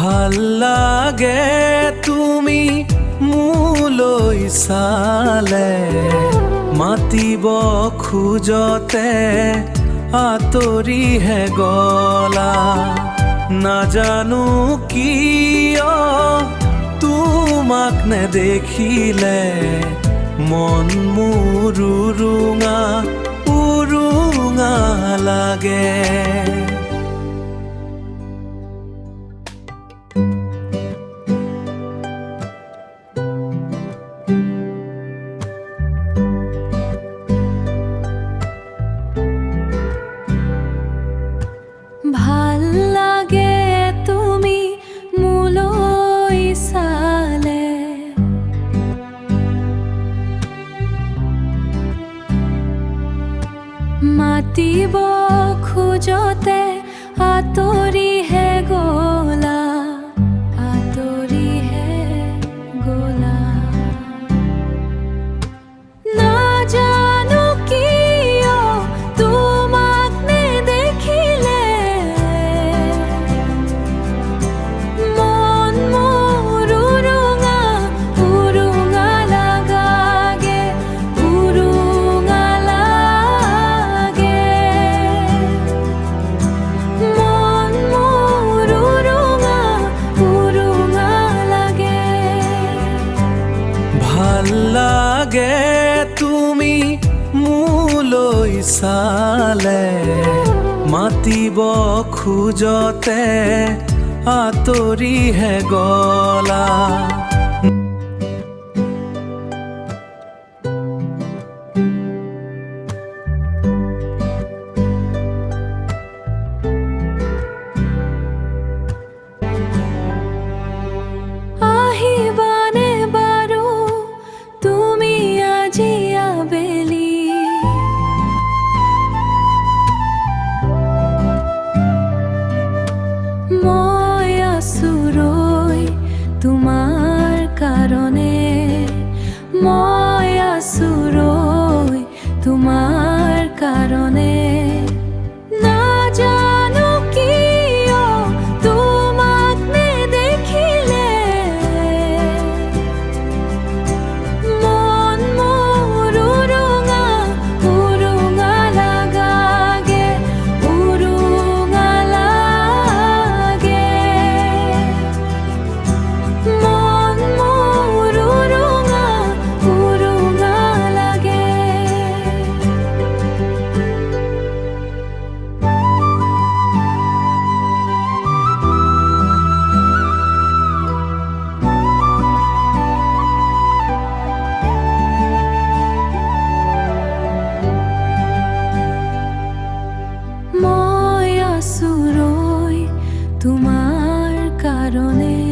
ভাল লাগে তুমি মোলৈ চালে, মাতিব খোজতে আঁতৰিহে গলা। নাজানো কিয় তোমাক নেদেখিলে মন মোৰ উৰুঙা উৰুঙা লাগে। ভাল লাগে তুমি মোলৈ চালে, মাতিব খোজতে আঁতৰিহে গলা, আঁতৰিহে গলা। নাজানো কিয় তোমাক নেদেখিলে মন মোৰ উৰুঙা উৰুঙা লাগাগে, উৰুঙা লাগে। মন মোৰ উৰুঙা উৰুঙা লাগে। ভাল লাগে তুমি মোলৈ চালে, মাতিব খোজতে আঁতৰিহে গলা। আহিবানে বাৰু তুমি আজি আবেলি, মই আছো ৰৈ তোমাৰ কাৰণে, মই আছো ৰৈ তোমাৰ কাৰণে। নাজানো কিয় তোমাক নেদেখিলে মন মোৰ উৰুঙা উৰুঙা লাগাগে, উৰুঙা লাগে। মন মোৰ উৰুঙা উৰুঙা লাগে। মই আছো ৰৈ তোমাৰ কাৰণে।